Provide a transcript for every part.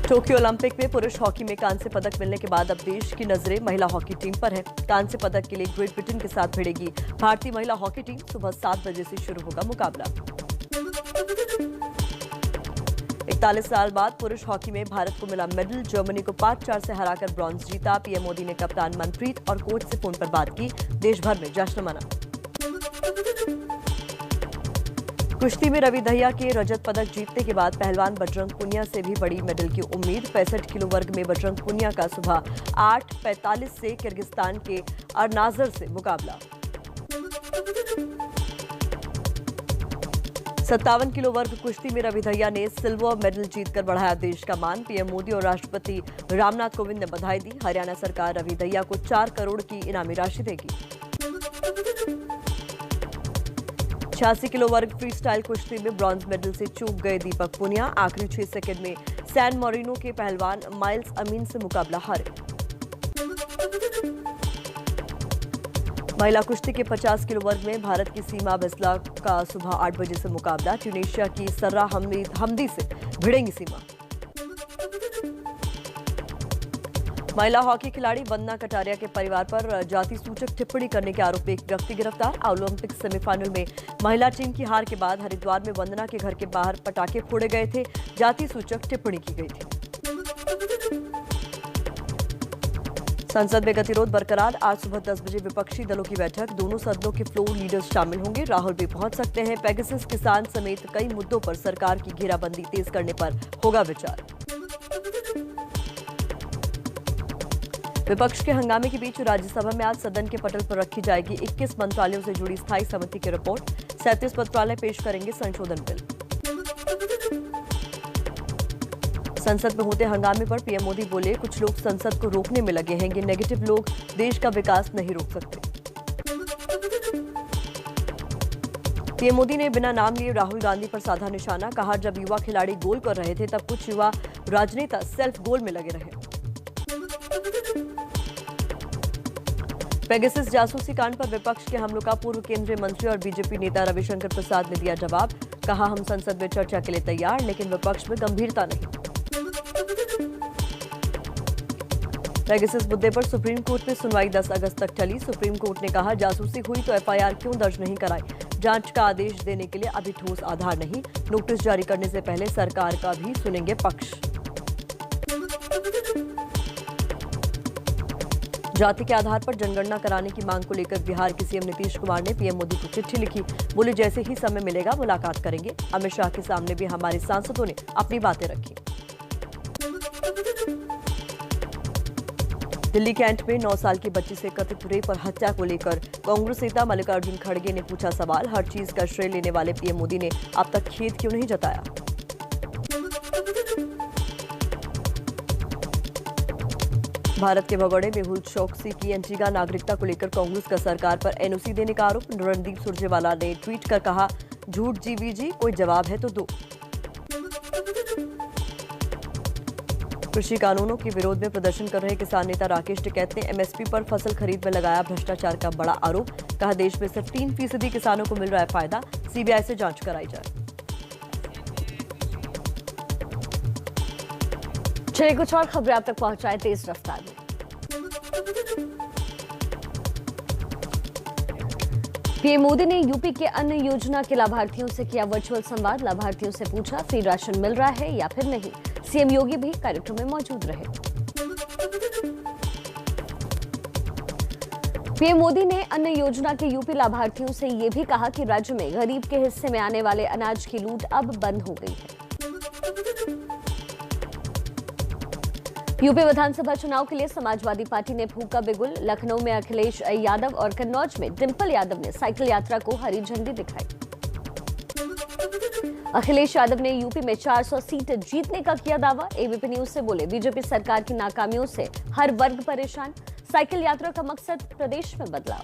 Tokyo Olympic में पुरुष hockey में कांस्य पदक मिलने के बाद अब देश की नजरें महिला हॉकी टीम पर है। कांस्य पदक के लिए ग्रेट ब्रिटेन के साथ भिड़ेगी भारतीय महिला हॉकी टीम। सुबह 7 बजे से शुरू होगा मुकाबला। 41 साल बाद पुरुष हॉकी में भारत को मिला मेडल। जर्मनी को 5-4 से हराकर ब्रॉन्ज जीता। पीएम मोदी ने कप्तान मनप्रीत और कोच से फोन पर बात की। देश भर में जश्न मना। कुश्ती में रवि दहिया के रजत पदक जीतने के बाद पहलवान बजरंग पुनिया से भी बड़ी मेडल की उम्मीद। 65 किलो वर्ग में बजरंग पुनिया का सुबह 8:45 से किर्गिस्तान के अरनाजर से मुकाबला। 57 किलो वर्ग कुश्ती में रवि दहिया ने सिल्वर मेडल जीतकर बढ़ाया देश का मान। पीएम मोदी और राष्ट्रपति रामनाथ कोविंद ने बधाई दी। हरियाणा सरकार रवि दहिया को 4 करोड़ की इनामी राशि देगी। 86 किलो वर्ग फ्री स्टाइल कुश्ती में ब्रॉन्ज मेडल से चूक गए दीपक पुनिया। आखिरी 6 सेकंड में सैन मोरिनो के पहलवान माइल्स अमीन से मुकाबला हारे। महिला कुश्ती के 50 किलो वर्ग में भारत की सीमा बिस्ला का सुबह 8 बजे से मुकाबला। ट्यूनीशिया की सर्रा हमदी से भिड़ेंगी सीमा। महिला हॉकी खिलाड़ी वंदना कटारिया के परिवार पर जाति सूचक टिप्पणी करने के आरोप में एक व्यक्ति गिरफ्तार। ओलंपिक सेमीफाइनल में महिला टीम की हार के बाद हरिद्वार में वंदना के घर के बाहर पटाखे फोड़े गए थे। जाति सूचक टिप्पणी की गई थी। संसद में गतिरोध बरकरार। आज सुबह 10 बजे विपक्षी दलों की बैठक। दोनों सदनों के फ्लोर लीडर्स शामिल होंगे। राहुल भी पहुंच सकते हैं। पेगासस किसान समेत कई मुद्दों पर सरकार की घेराबंदी तेज करने पर होगा विचार। विपक्ष के हंगामे के बीच राज्यसभा में आज सदन के पटल पर रखी जाएगी 21 मंत्रालयों से जुड़ी स्थायी समिति की रिपोर्ट। 37 मंत्रालय पेश करेंगे संशोधन बिल। संसद में होते हंगामे पर पीएम मोदी बोले, कुछ लोग संसद को रोकने में लगे हैं। ये नेगेटिव लोग देश का विकास नहीं रोक सकते। पीएम मोदी ने बिना नाम लिए राहुल गांधी पर साधा निशाना। कहा, जब युवा खिलाड़ी गोल कर रहे थे तब कुछ युवा राजनेता सेल्फ गोल में लगे रहे। पेगासस जासूसी कांड पर विपक्ष के हमलों का पूर्व केंद्रीय मंत्री और बीजेपी नेता रविशंकर प्रसाद ने दिया जवाब। कहा, हम संसद में चर्चा के लिए तैयार, लेकिन विपक्ष में गंभीरता नहीं। पेगासस मुद्दे पर सुप्रीम कोर्ट में सुनवाई 10 अगस्त तक चली। सुप्रीम कोर्ट ने कहा, जासूसी हुई तो एफआईआर क्यों दर्ज नहीं कराई। जांच का आदेश देने के लिए अभी ठोस आधार नहीं। नोटिस जारी करने से पहले सरकार का भी सुनेंगे पक्ष। जाति के आधार पर जनगणना कराने की मांग को लेकर बिहार के सीएम नीतीश कुमार ने पीएम मोदी को चिट्ठी लिखी। बोले, जैसे ही समय मिलेगा मुलाकात करेंगे। अमित शाह के सामने भी हमारे सांसदों ने अपनी बातें रखी। दिल्ली कैंट में 9 साल की बच्ची से कथित रेप और हत्या को लेकर कांग्रेस नेता मल्लिकार्जुन खड़गे ने पूछा सवाल। हर चीज का श्रेय लेने वाले पीएम मोदी ने अब तक खेद क्यों नहीं जताया। भारत के भगोड़े मेहुल चोकसी की एंटीगा नागरिकता को लेकर कांग्रेस का सरकार पर एनओसी देने का आरोप। रणदीप सुरजेवाला ने ट्वीट कर कहा, झूठ जीवीजी, कोई जवाब है तो दो। कृषि कानूनों के विरोध में प्रदर्शन कर रहे किसान नेता राकेश टिकैत ने एमएसपी पर फसल खरीद में लगाया भ्रष्टाचार का बड़ा आरोप। कहा, देश में सिर्फ 3% किसानों को मिल रहा है फायदा। सीबीआई से जांच कराई जाए। चलिए कुछ और खबरें आप तक पहुंचाएं तेज रफ्तार में। पीएम मोदी ने यूपी के अन्न योजना के लाभार्थियों से किया वर्चुअल संवाद। लाभार्थियों से पूछा, फ्री राशन मिल रहा है या फिर नहीं। सीएम योगी भी कार्यक्रम में मौजूद रहे। पीएम मोदी ने अन्न योजना के यूपी लाभार्थियों से यह भी कहा कि राज्य में गरीब के हिस्से में आने वाले अनाज की लूट अब बंद हो गई है। यूपी विधानसभा चुनाव के लिए समाजवादी पार्टी ने फूंका बिगुल। लखनऊ में अखिलेश यादव और कन्नौज में डिंपल यादव ने साइकिल यात्रा को हरी झंडी दिखाई। अखिलेश यादव ने यूपी में 400 सीट जीतने का किया दावा। एबीपी न्यूज से बोले, बीजेपी सरकार की नाकामियों से हर वर्ग परेशान। साइकिल यात्रा का मकसद प्रदेश में बदलाव।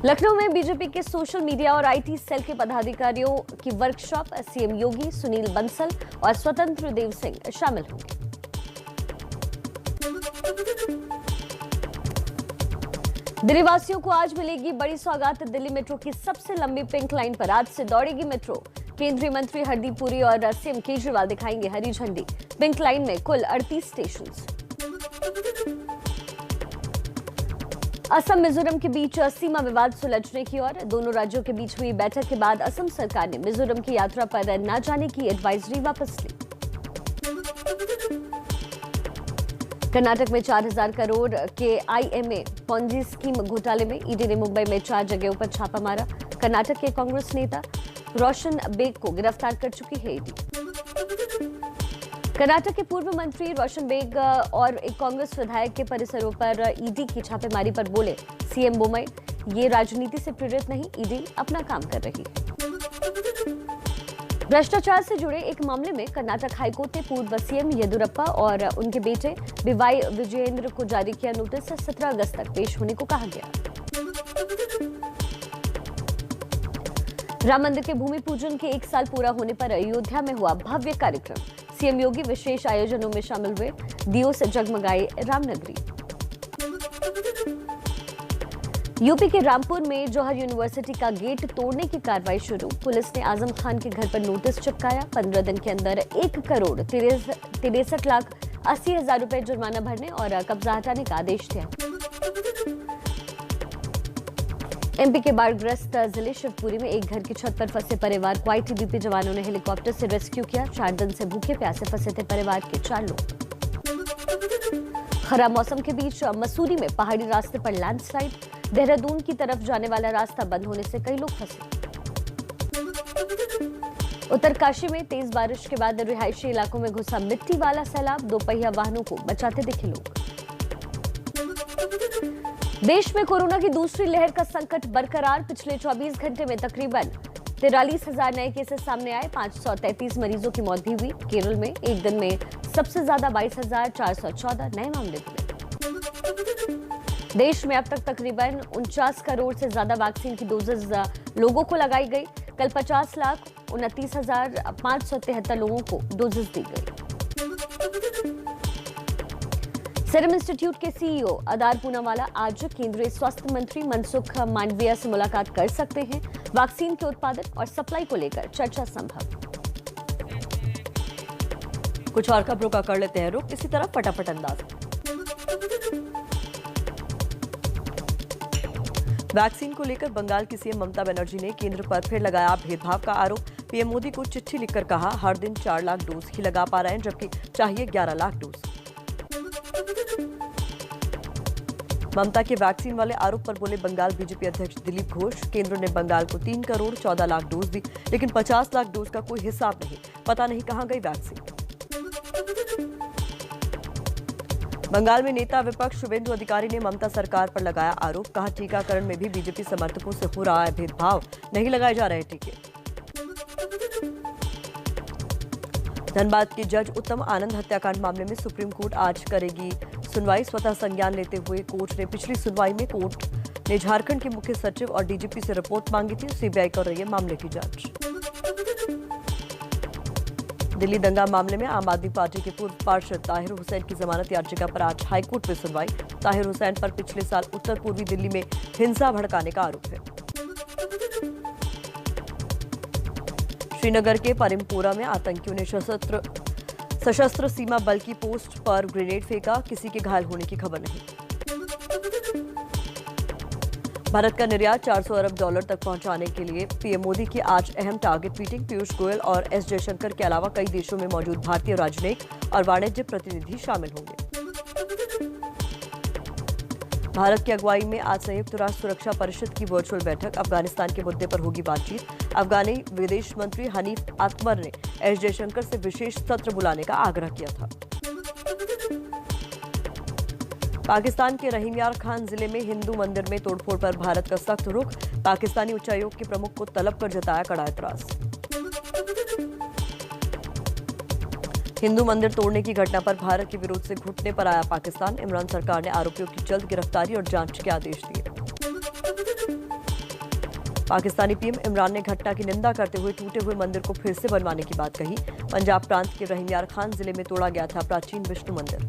लखनऊ में बीजेपी के सोशल मीडिया और आईटी सेल के पदाधिकारियों की वर्कशॉप। सीएम योगी, सुनील बंसल और स्वतंत्र देव सिंह शामिल होंगे। दिल्ली वासियों को आज मिलेगी बड़ी सौगात। दिल्ली मेट्रो की सबसे लंबी पिंक लाइन पर आज से दौड़ेगी मेट्रो। केंद्रीय मंत्री हरदीप पुरी और सीएम केजरीवाल दिखाएंगे हरी झंडी। पिंक लाइन में कुल 38 स्टेशन। असम मिजोरम के बीच सीमा विवाद सुलझने की ओर। दोनों राज्यों के बीच हुई बैठक के बाद असम सरकार ने मिजोरम की यात्रा पर न जाने की एडवाइजरी वापस ली। कर्नाटक में 4000 करोड़ के आईएमए पॉन्जी स्कीम घोटाले में ईडी ने मुंबई में 4 जगहों पर छापा मारा। कर्नाटक के कांग्रेस नेता रोशन बेग को गिरफ्तार कर चुकी है ईडी। कर्नाटक के पूर्व मंत्री रोशन बेग और एक कांग्रेस विधायक के परिसरों पर ईडी की छापेमारी पर बोले सीएम बोम्मई, ये राजनीति से प्रेरित नहीं, ईडी अपना काम कर रही है। भ्रष्टाचार से जुड़े एक मामले में कर्नाटक हाईकोर्ट ने पूर्व सीएम येदियुरप्पा और उनके बेटे बीवाई विजयेंद्र को जारी किया नोटिस। 17 अगस्त तक पेश होने को कहा गया। राम मंदिर के भूमि पूजन के 1 साल पूरा होने पर अयोध्या में हुआ भव्य कार्यक्रम। सीएम योगी विशेष आयोजनों में शामिल हुए। दियों से जगमगाई रामनगरी। यूपी के रामपुर में जौहर यूनिवर्सिटी का गेट तोड़ने की कार्रवाई शुरू। पुलिस ने आजम खान के घर पर नोटिस चिपकाया। 15 दिन के अंदर 1,63,80,000 रुपए जुर्माना भरने और कब्जा हटाने का आदेश दिया। एमपी के बाढ़ग्रस्त जिले शिवपुरी में एक घर की छत पर फंसे परिवार को आईटीबीपी जवानों ने हेलीकॉप्टर से रेस्क्यू किया। 4 दिन से भूखे प्यासे फंसे थे परिवार के 4 लोग। खराब मौसम के बीच मसूरी में पहाड़ी रास्ते पर लैंडस्लाइड। देहरादून की तरफ जाने वाला रास्ता बंद होने से कई लोग फंसे। उत्तरकाशी में तेज बारिश के बाद रिहायशी इलाकों में घुसा मिट्टी वाला सैलाब। 2 पहिया वाहनों को बचाते दिखे लोग। देश में कोरोना की दूसरी लहर का संकट बरकरार। पिछले 24 घंटे में तकरीबन 43,000 नए केसेस सामने आए। 533 मरीजों की मौत भी हुई। केरल में एक दिन में सबसे ज्यादा 22,414 नए मामले मिले। देश में अब तक तकरीबन 49 करोड़ से ज्यादा वैक्सीन की डोजेज लोगों को लगाई गई। कल 50,29,573 लोगों को डोजेज दी गई। सीरम इंस्टीट्यूट के सीईओ अदार पूनावाला आज केंद्रीय स्वास्थ्य मंत्री मनसुख मांडविया से मुलाकात कर सकते हैं। वैक्सीन के उत्पादन और सप्लाई को लेकर चर्चा संभव। कुछ और खबरों का कर लेते हैं रुख, इसी तरह फटाफट अंदाज। वैक्सीन को लेकर बंगाल की सीएम ममता बनर्जी ने केंद्र पर फिर लगाया भेदभाव का आरोप। पीएम मोदी को चिट्ठी लिखकर कहा हर दिन 4 लाख डोज ही लगा पा रहे हैं, जबकि चाहिए 11 लाख डोज। ममता के वैक्सीन वाले आरोप पर बोले बंगाल बीजेपी अध्यक्ष दिलीप घोष। केंद्र ने बंगाल को 3 करोड़ 14 लाख डोज दी, लेकिन 50 लाख डोज का कोई हिसाब नहीं। पता नहीं कहां गई वैक्सीन। बंगाल में नेता विपक्ष शुभेंदु अधिकारी ने ममता सरकार पर लगाया आरोप। कहा टीकाकरण में भी बीजेपी समर्थकों से हो रहा है भेदभाव, नहीं लगाए जा रहे टीके। धनबाद के जज उत्तम आनंद हत्याकांड मामले में सुप्रीम कोर्ट आज करेगी सुनवाई। स्वतः संज्ञान लेते हुए कोर्ट ने पिछली सुनवाई में कोर्ट ने झारखंड के मुख्य सचिव और डीजीपी से रिपोर्ट मांगी थी। सीबीआई कर रही है मामले की जांच। दिल्ली दंगा मामले में आम आदमी पार्टी के पूर्व पार्षद ताहिर हुसैन की जमानत याचिका पर आज हाईकोर्ट में सुनवाई। ताहिर हुसैन पर पिछले साल उत्तर पूर्वी दिल्ली में हिंसा भड़काने का आरोप है। श्रीनगर के परिमपोरा में आतंकियों ने सशस्त्र सीमा बल की पोस्ट पर ग्रेनेड फेंका। किसी के घायल होने की खबर नहीं। भारत का निर्यात 400 अरब डॉलर तक पहुंचाने के लिए पीएम मोदी की आज अहम टारगेट मीटिंग। पीयूष गोयल और एस जयशंकर के अलावा कई देशों में मौजूद भारतीय राजनयिक और वाणिज्य प्रतिनिधि शामिल होंगे। भारत की अगुवाई में आज संयुक्त राष्ट्र सुरक्षा परिषद की वर्चुअल बैठक। अफगानिस्तान के मुद्दे पर होगी बातचीत। अफगानी विदेश मंत्री हनीफ आतमर ने एस जयशंकर से विशेष सत्र बुलाने का आग्रह किया था। पाकिस्तान के रहीम यार खान जिले में हिंदू मंदिर में तोड़फोड़ पर भारत का सख्त रुख। पाकिस्तानी उच्चायोग के प्रमुख को तलब कर जताया कड़ा एतराज। हिंदू मंदिर तोड़ने की घटना पर भारत के विरोध से घुटने पर आया पाकिस्तान। इमरान सरकार ने आरोपियों की जल्द गिरफ्तारी और जांच के आदेश दिए। पाकिस्तानी पीएम इमरान ने घटना की निंदा करते हुए टूटे हुए मंदिर को फिर से बनवाने की बात कही। पंजाब प्रांत के रहीम यार खान जिले में तोड़ा गया था प्राचीन विष्णु मंदिर।